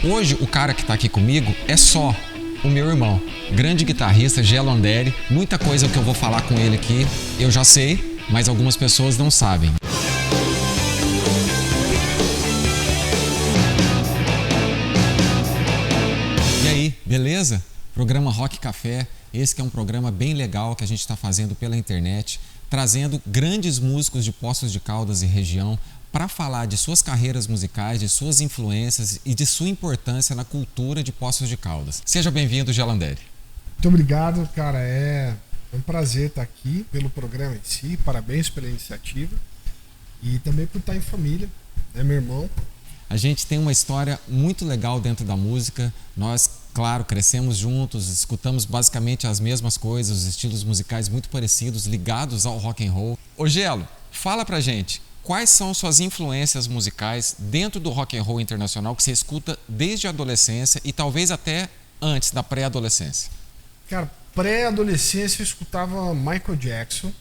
Hoje o cara que está aqui comigo é só o meu irmão, grande guitarrista Gelanderi. Muita coisa que eu vou falar com ele aqui eu já sei, mas algumas pessoas não sabem. E aí, beleza? Programa Rock Café, esse que é um programa bem legal que a gente está fazendo pela internet, trazendo grandes músicos de Poços de Caldas e região para falar de suas carreiras musicais, de suas influências e de sua importância na cultura de Poços de Caldas. Seja bem-vindo, Gelanderi. Muito obrigado, cara. É um prazer estar aqui pelo programa em si. Parabéns pela iniciativa e também por estar em família, né, meu irmão? A gente tem uma história muito legal dentro da música. Nós, claro, crescemos juntos, escutamos basicamente as mesmas coisas, os estilos musicais muito parecidos, ligados ao rock and roll. Ô Gelo, fala pra gente, quais são suas influências musicais dentro do rock and roll internacional que você escuta desde a adolescência e talvez até antes da pré-adolescência? Cara, pré-adolescência eu escutava Michael Jackson.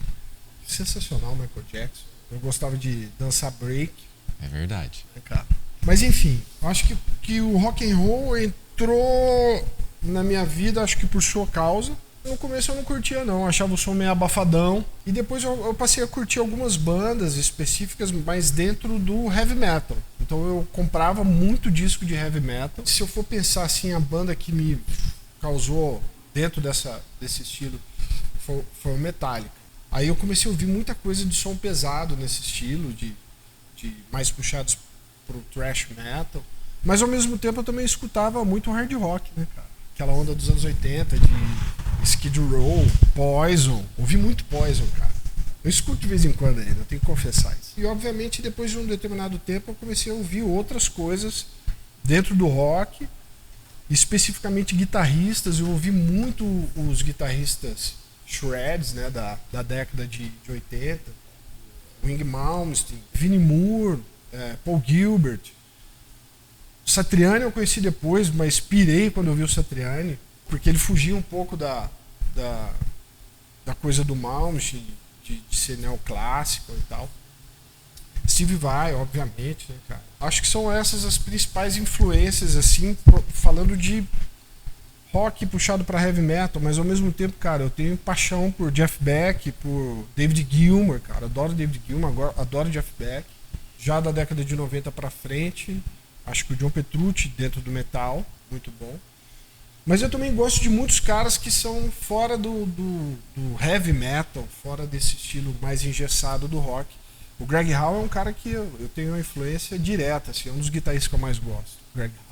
Sensacional, Michael Jackson. Eu gostava de dançar break. É verdade. Cara. Mas enfim, acho que o rock and roll entrou na minha vida, acho que por sua causa. No começo eu não curtia não, achava o som meio abafadão. E depois eu passei a curtir algumas bandas específicas, mas dentro do heavy metal. Então eu comprava muito disco de heavy metal. Se eu for pensar assim, a banda que me causou dentro desse estilo foi o Metallica. Aí eu comecei a ouvir muita coisa de som pesado nesse estilo, de mais puxados pro thrash metal. Mas ao mesmo tempo eu também escutava muito hard rock, né, cara? Aquela onda dos anos 80, de Skid Row, Poison. Ouvi muito Poison, cara. Eu escuto de vez em quando ainda, eu tenho que confessar isso. E obviamente depois de um determinado tempo eu comecei a ouvir outras coisas dentro do rock, especificamente guitarristas. Eu ouvi muito os guitarristas shreds, né, da década de 80. Yngwie Malmsteen, Vinnie Moore, Paul Gilbert. Satriani eu conheci depois, mas pirei quando eu vi o Satriani, porque ele fugia um pouco da coisa do Malmsteen, de ser neoclássico e tal. Steve Vai, obviamente, né, cara? Acho que são essas as principais influências, assim, falando de rock puxado para heavy metal, mas ao mesmo tempo, cara, eu tenho paixão por Jeff Beck, por David Gilmour, cara. Adoro David Gilmour, adoro Jeff Beck. Já da década de 90 para frente, acho que o John Petrucci dentro do metal, muito bom. Mas eu também gosto de muitos caras que são fora do heavy metal, fora desse estilo mais engessado do rock. O Greg Howe é um cara que eu tenho uma influência direta, assim, é um dos guitarristas que eu mais gosto, Greg Howe.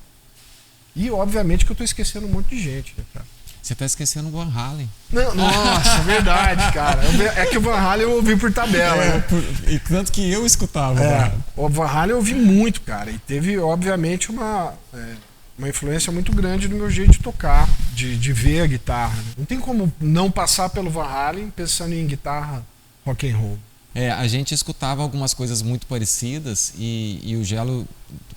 E obviamente que eu tô esquecendo um monte de gente, né, cara? Você tá esquecendo o Van Halen. Não, nossa, verdade, cara. É que o Van Halen eu ouvi por tabela, né? E tanto que eu escutava. O Van Halen eu ouvi muito, cara. E teve, obviamente, uma influência muito grande no meu jeito de tocar, de ver a guitarra. Né? Não tem como não passar pelo Van Halen pensando em guitarra rock and roll. A gente escutava algumas coisas muito parecidas e o Gelo,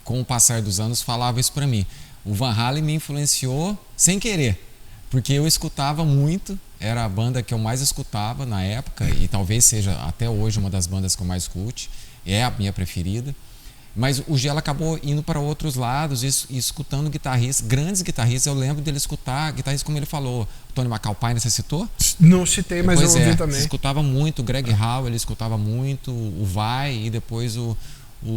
com o passar dos anos, falava isso pra mim. O Van Halen me influenciou sem querer, porque eu escutava muito, era a banda que eu mais escutava na época e talvez seja até hoje uma das bandas que eu mais escute, é a minha preferida. Mas o Gelo acabou indo para outros lados e escutando guitarristas, grandes guitarristas. Eu lembro dele escutar guitarristas como ele falou, Tony McAlpine, você citou? Não citei, mas pois eu ouvi também. Ele escutava muito o Greg Howe, ele escutava muito o Vai e depois o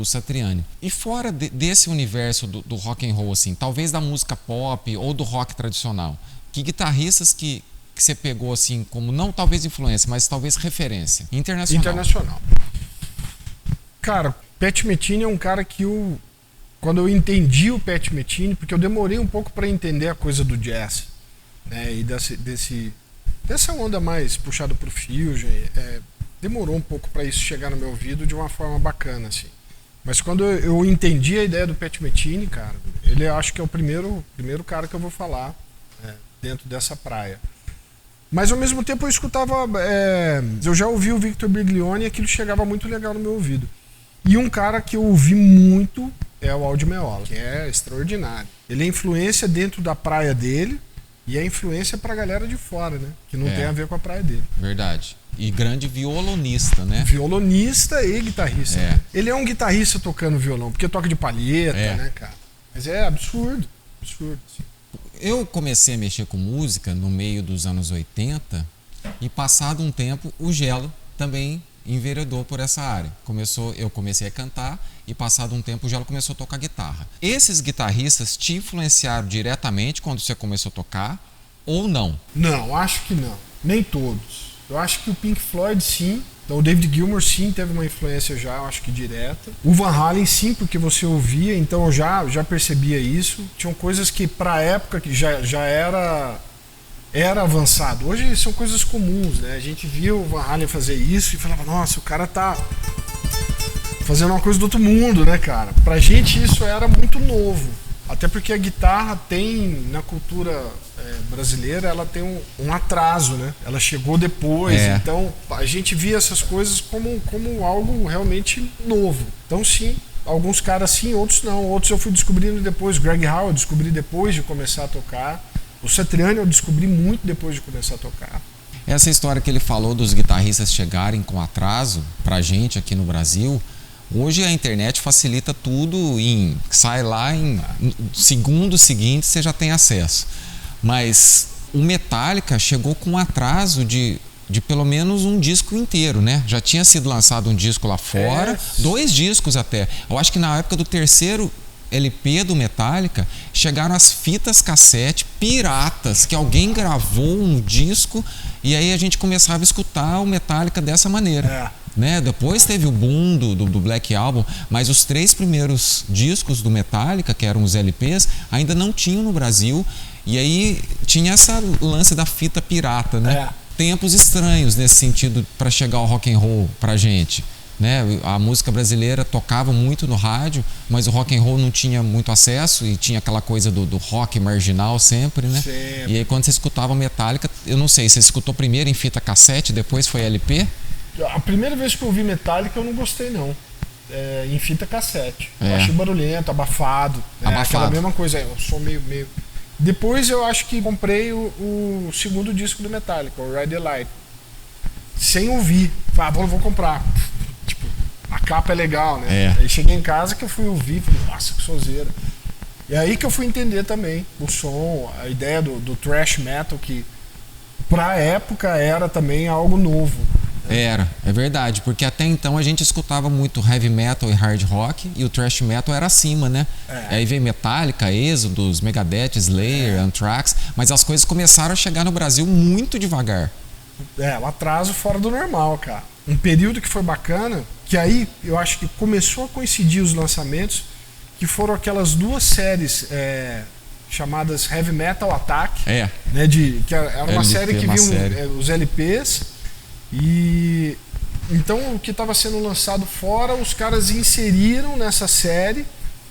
Satriani. E fora desse universo do rock and roll, assim, talvez da música pop ou do rock tradicional, que guitarristas que você pegou assim como não talvez influência, mas talvez referência internacional? Cara, Pat Metheny é um cara que quando eu entendi o Pat Metheny, porque eu demorei um pouco para entender a coisa do jazz, né, e dessa onda mais puxada pro fusion, demorou um pouco para isso chegar no meu ouvido de uma forma bacana, assim. Mas quando eu entendi a ideia do Pat Metheny, cara, ele acho que é o primeiro cara que eu vou falar dentro dessa praia. Mas ao mesmo tempo eu escutava, eu já ouvi o Victor Biglione e aquilo chegava muito legal no meu ouvido. E um cara que eu ouvi muito é o Aldi Meola, que é extraordinário. Ele é influência dentro da praia dele e é influência pra galera de fora, né? Que não tem a ver com a praia dele. Verdade. E grande violonista, né? Violonista e guitarrista. Ele é um guitarrista tocando violão, porque toca de palheta, né, cara? Mas é absurdo, absurdo. Assim. Eu comecei a mexer com música no meio dos anos 80 e passado um tempo o Gelo também enveredou por essa área. Eu comecei a cantar e passado um tempo o Gelo começou a tocar guitarra. Esses guitarristas te influenciaram diretamente quando você começou a tocar ou não? Não, acho que não. Nem todos. Eu acho que o Pink Floyd sim. Então o David Gilmour sim teve uma influência já, eu acho que direta. O Van Halen sim, porque você ouvia, então eu já percebia isso. Tinham coisas que pra época que já era avançado. Hoje são coisas comuns, né? A gente via o Van Halen fazer isso e falava, nossa, o cara tá fazendo uma coisa do outro mundo, né, cara? Pra gente isso era muito novo. Até porque a guitarra tem, na cultura brasileira, ela tem um atraso, né? Ela chegou depois, então a gente via essas coisas como algo realmente novo. Então sim, alguns caras sim, outros não. Outros eu fui descobrindo depois. Greg Howe eu descobri depois de começar a tocar. O Satriani eu descobri muito depois de começar a tocar. Essa história que ele falou dos guitarristas chegarem com atraso pra gente aqui no Brasil, hoje a internet facilita tudo, sai lá em segundos seguintes você já tem acesso. Mas o Metallica chegou com um atraso de pelo menos um disco inteiro, né? Já tinha sido lançado um disco lá fora, 2 discos até. Eu acho que na época do terceiro LP do Metallica, chegaram as fitas cassete piratas, que alguém gravou um disco e aí a gente começava a escutar o Metallica dessa maneira. Né? Depois teve o boom do Black Album, mas os 3 primeiros discos do Metallica, que eram os LPs, ainda não tinham no Brasil. E aí tinha essa lance da fita pirata, né? Tempos estranhos nesse sentido para chegar ao rock and roll pra gente. Né? A música brasileira tocava muito no rádio, mas o rock and roll não tinha muito acesso e tinha aquela coisa do rock marginal sempre, né? Sempre. E aí quando você escutava Metallica, eu não sei, você escutou primeiro em fita cassete, depois foi LP? A primeira vez que eu ouvi Metallica eu não gostei não. Em fita cassete. Eu achei barulhento, abafado. Aquela mesma coisa, eu sou meio... Depois eu acho que comprei o segundo disco do Metallica, o Ride the Light. Sem ouvir. Falei, vou comprar. Tipo, a capa é legal, né? Aí cheguei em casa que eu fui ouvir, falei, nossa, que sonzeira. E aí que eu fui entender também o som, a ideia do thrash metal, que pra época era também algo novo. É verdade, porque até então a gente escutava muito heavy metal e hard rock e o thrash metal era acima, né? Aí veio Metallica, Exodus, Megadeth, Slayer, Anthrax, mas as coisas começaram a chegar no Brasil muito devagar. Um atraso fora do normal, cara. Um período que foi bacana, que aí eu acho que começou a coincidir os lançamentos, que foram aquelas 2 séries chamadas Heavy Metal Attack, né? Que era uma série que vinha os LPs. E então o que estava sendo lançado fora, os caras inseriram nessa série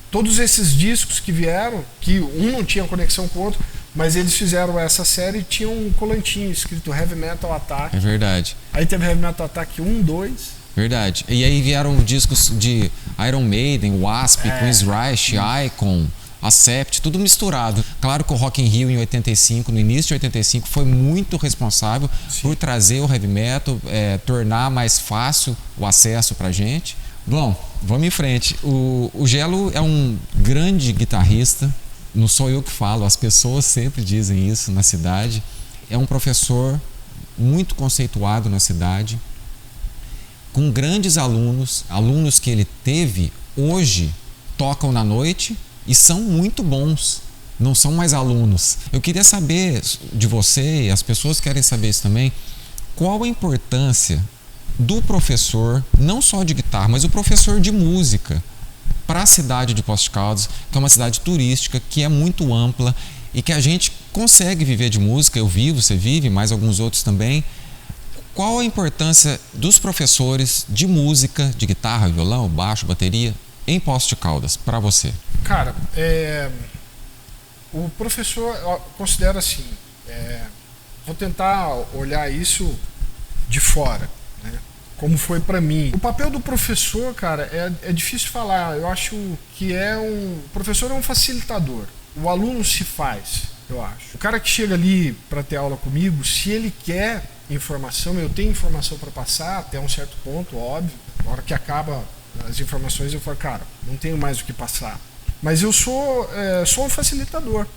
todos esses discos que vieram, que um não tinha conexão com o outro, mas eles fizeram essa série e tinham um colantinho escrito Heavy Metal Attack. É verdade. Aí teve Heavy Metal Attack 1, 2. Verdade. E aí vieram discos de Iron Maiden, Wasp, Queen's Reich, Icon, Accept, tudo misturado. Claro que o Rock in Rio em 85, no início de 85, foi muito responsável por trazer o heavy metal, tornar mais fácil o acesso pra gente. Bom, vamos em frente. O Gelo é um grande guitarrista, não sou eu que falo, as pessoas sempre dizem isso na cidade. É um professor muito conceituado na cidade, com grandes alunos que ele teve, hoje tocam na noite e são muito bons, não são mais alunos. Eu queria saber de você, e as pessoas querem saber isso também, qual a importância do professor, não só de guitarra, mas o professor de música para a cidade de Poços de Caldas, que é uma cidade turística, que é muito ampla e que a gente consegue viver de música. Eu vivo, você vive, mais alguns outros também. Qual a importância dos professores de música, de guitarra, violão, baixo, bateria, em Poços de Caldas, para você? Cara, o professor, eu considero assim, vou tentar olhar isso de fora, né? Como foi para mim. O papel do professor, cara, é difícil falar. Eu acho que o professor é um facilitador. O aluno se faz, eu acho. O cara que chega ali para ter aula comigo, se ele quer informação, eu tenho informação para passar até um certo ponto, óbvio. Na hora que acaba as informações, eu falo, cara, não tenho mais o que passar. Mas eu sou um facilitador,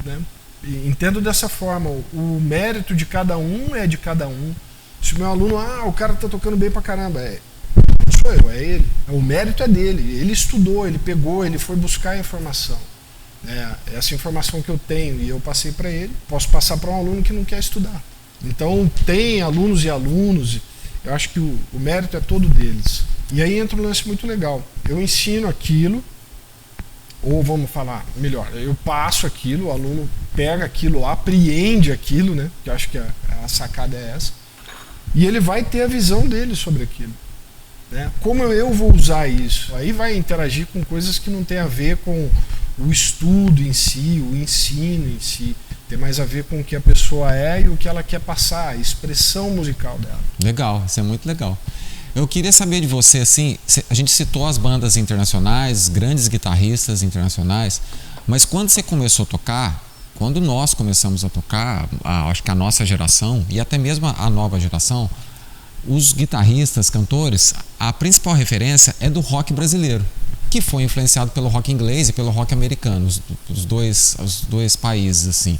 né? E entendo dessa forma, o mérito de cada um é de cada um. Se o meu aluno, o cara tá tocando bem pra caramba, não sou eu, é ele. O mérito é dele, ele estudou, ele pegou, ele foi buscar a informação. Essa informação que eu tenho e eu passei para ele, posso passar para um aluno que não quer estudar. Então tem alunos e alunos, eu acho que o mérito é todo deles. E aí entra um lance muito legal. Eu ensino aquilo, ou vamos falar melhor, eu passo aquilo, o aluno pega aquilo, apreende aquilo, né? Que eu acho que a sacada é essa. E ele vai ter a visão dele sobre aquilo, né? Como eu vou usar isso? Aí vai interagir com coisas que não tem a ver com o estudo em si, o ensino em si. Tem mais a ver com o que a pessoa é e o que ela quer passar, a expressão musical dela. Legal, isso é muito legal. Eu queria saber de você, assim, a gente citou as bandas internacionais, grandes guitarristas internacionais, mas quando você começou a tocar, quando nós começamos a tocar, acho que a nossa geração e até mesmo a nova geração, os guitarristas, cantores, a principal referência é do rock brasileiro, que foi influenciado pelo rock inglês e pelo rock americano, os dois países assim,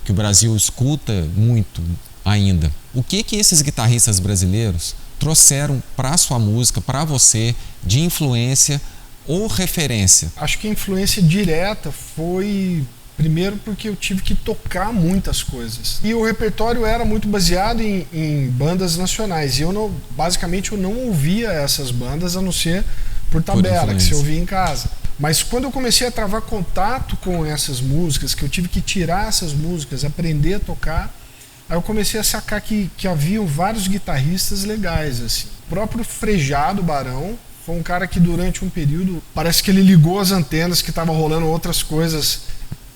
que o Brasil escuta muito ainda. O que esses guitarristas brasileiros trouxeram para a sua música, para você, de influência ou referência? Acho que a influência direta foi, primeiro, porque eu tive que tocar muitas coisas. E o repertório era muito baseado em bandas nacionais. E basicamente eu não ouvia essas bandas a não ser por tabela, que se ouvia em casa. Mas quando eu comecei a travar contato com essas músicas, que eu tive que tirar essas músicas, aprender a tocar, aí eu comecei a sacar que haviam vários guitarristas legais, assim. O próprio Frejado Barão foi um cara que durante um período, parece que ele ligou as antenas, que estavam rolando outras coisas.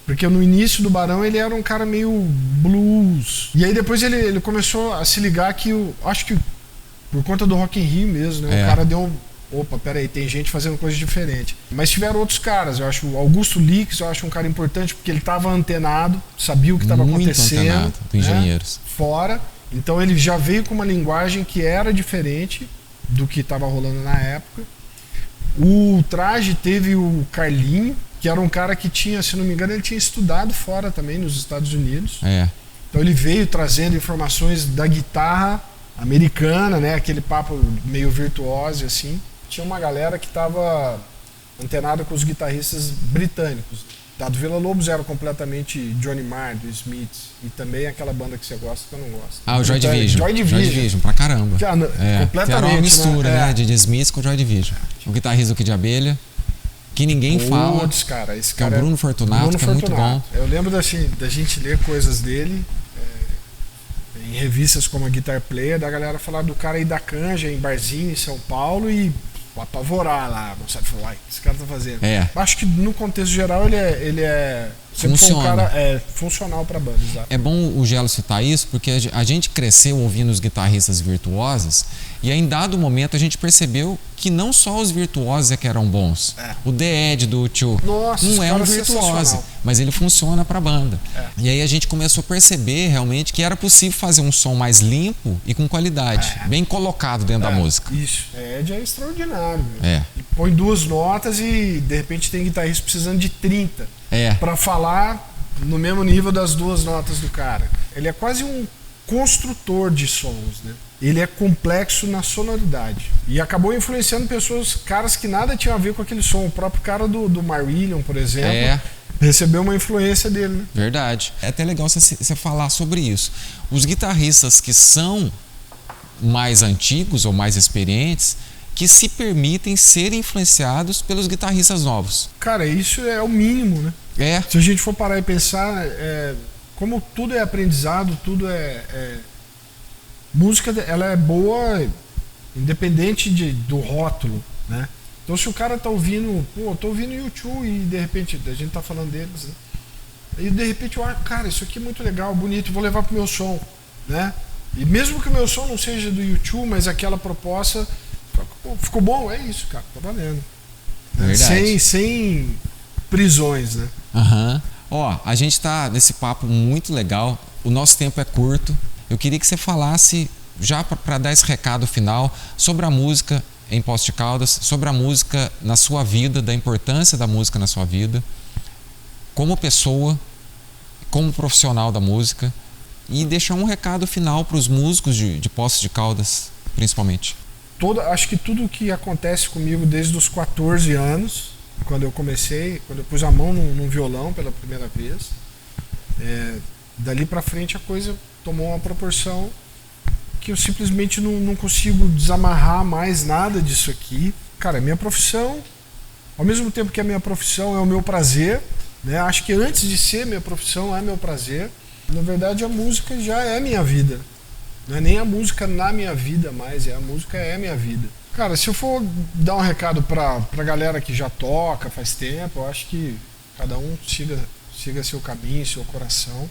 Porque no início do Barão ele era um cara meio blues. E aí depois ele começou a se ligar que, acho que por conta do Rock in Rio mesmo, né? O cara deu opa, peraí, tem gente fazendo coisa diferente. Mas tiveram outros caras, eu acho o Augusto Lix, eu acho um cara importante porque ele estava antenado, sabia o que estava acontecendo. Antenado, do Engenheiros. Fora, então ele já veio com uma linguagem que era diferente do que estava rolando na época. O Traje teve o Carlinho, que era um cara que tinha, se não me engano, ele tinha estudado fora também, nos Estados Unidos. Então ele veio trazendo informações da guitarra americana, né? Aquele papo meio virtuoso assim. Tinha uma galera que estava antenada com os guitarristas britânicos. Do Villa Lobos era completamente Johnny Marr, do Smiths, e também aquela banda que você gosta que eu não gosto. O Joy Division. Joy Division, pra caramba. Completamente. Que era uma mistura, né? De Smiths com Joy Division. O guitarrista do Kid de Abelha, que ninguém fala. Cara, esse cara é o Bruno Fortunato, que é muito bom. Eu lembro da gente ler coisas dele em revistas como a Guitar Player, da galera falar do cara aí da canja em barzinho em São Paulo e apavorar lá, não sabe falar, o que esse cara tá fazendo. Acho que no contexto geral ele é sempre foi um cara funcional pra banda, exato. É bom o Gelo citar isso, porque a gente cresceu ouvindo os guitarristas virtuosos e aí, em dado momento a gente percebeu que não só os virtuosos é que eram bons. O The Ed do Tio não é um virtuoso, mas ele funciona pra banda. E aí a gente começou a perceber realmente que era possível fazer um som mais limpo e com qualidade, bem colocado dentro da música. Isso, Ed é extraordinário. Põe 2 notas e de repente tem guitarrista precisando de 30 pra falar no mesmo nível das 2 notas do cara. Ele é quase um construtor de sons, né? Ele é complexo na sonoridade e acabou influenciando caras que nada tinham a ver com aquele som. O próprio cara do Marillion, por exemplo, recebeu uma influência dele, né? Verdade. É até legal você falar sobre isso. Os guitarristas que são mais antigos ou mais experientes, que se permitem ser influenciados pelos guitarristas novos. Cara, isso é o mínimo, né? Se a gente for parar e pensar, como tudo é aprendizado, tudo música, ela é boa independente do rótulo, né? Então se o cara tá ouvindo, tô ouvindo U2 e de repente a gente tá falando deles, né? E de repente cara, isso aqui é muito legal, bonito, vou levar pro meu som, né? E mesmo que o meu som não seja do U2, mas aquela proposta ficou bom, é isso, cara, tá valendo. Sem prisões, né? A gente tá nesse papo muito legal, o nosso tempo é curto. Eu queria que você falasse, já para dar esse recado final, sobre a música em Poços de Caldas, sobre a música na sua vida, da importância da música na sua vida, como pessoa, como profissional da música, e deixar um recado final para os músicos de Poços de Caldas, principalmente. Acho que tudo que acontece comigo desde os 14 anos, quando eu comecei, quando eu pus a mão num violão pela primeira vez, dali pra frente a coisa tomou uma proporção que eu simplesmente não consigo desamarrar mais nada disso aqui. Cara, é minha profissão, ao mesmo tempo que a minha profissão é o meu prazer, né? Acho que antes de ser minha profissão é meu prazer. Na verdade, a música já é minha vida. Não é nem a música na minha vida mais, a música é minha vida. Cara, se eu for dar um recado pra galera que já toca faz tempo, eu acho que cada um siga seu caminho, seu coração.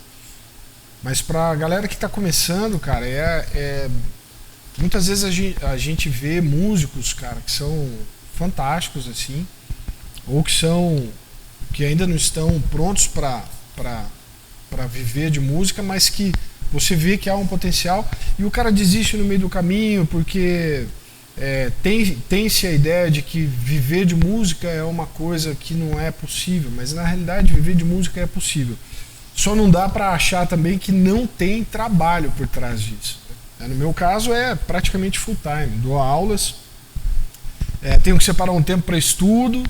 Mas pra galera que tá começando, cara, muitas vezes a gente vê músicos, cara, que são fantásticos, assim, ou que ainda não estão prontos pra viver de música, mas que você vê que há um potencial e o cara desiste no meio do caminho porque tem-se a ideia de que viver de música é uma coisa que não é possível, mas na realidade viver de música é possível. Só não dá para achar também que não tem trabalho por trás disso. No meu caso é praticamente full time, dou aulas, tenho que separar um tempo para estudo,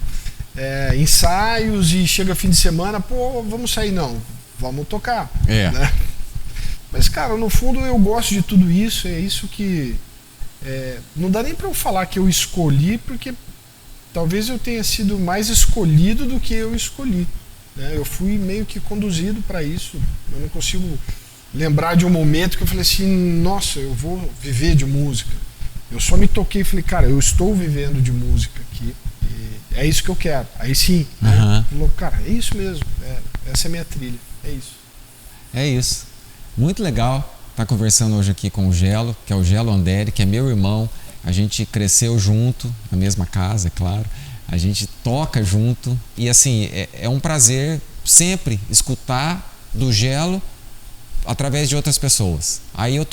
ensaios, e chega fim de semana, pô, vamos sair, não, vamos tocar, né? Mas, cara, no fundo eu gosto de tudo isso, é isso que... não dá nem pra eu falar que eu escolhi, porque talvez eu tenha sido mais escolhido do que eu escolhi, né? Eu fui meio que conduzido para isso, eu não consigo lembrar de um momento que eu falei assim, nossa, eu vou viver de música. Eu só me toquei e falei, cara, eu estou vivendo de música aqui, e é isso que eu quero. Aí sim, né? Falou, cara, é isso mesmo, essa é a minha trilha, é isso. É isso. Muito legal estar conversando hoje aqui com o Gelo, que é o Gelo Andere, que é meu irmão. A gente cresceu junto, na mesma casa, é claro. A gente toca junto. E assim, é um prazer sempre escutar do Gelo através de outras pessoas. Aí eu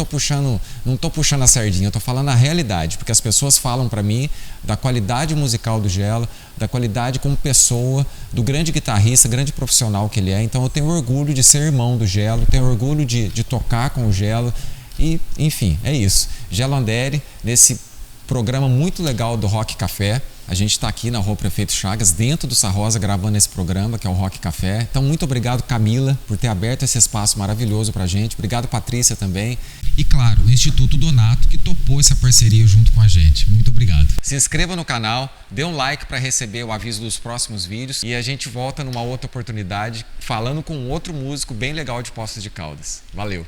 não tô puxando a sardinha, eu tô falando a realidade, porque as pessoas falam para mim da qualidade musical do Gelo, da qualidade como pessoa, do grande guitarrista, grande profissional que ele é. Então eu tenho orgulho de ser irmão do Gelo, tenho orgulho de tocar com o Gelo e, enfim, é isso. Gelo Andere, nesse programa muito legal do Rock Café. A gente está aqui na Rua Prefeito Chagas, dentro do Sarrosa, gravando esse programa, que é o Rock Café. Então, muito obrigado, Camila, por ter aberto esse espaço maravilhoso para a gente. Obrigado, Patrícia, também. E, claro, o Instituto Donato, que topou essa parceria junto com a gente. Muito obrigado. Se inscreva no canal, dê um like para receber o aviso dos próximos vídeos e a gente volta numa outra oportunidade, falando com outro músico bem legal de Poços de Caldas. Valeu!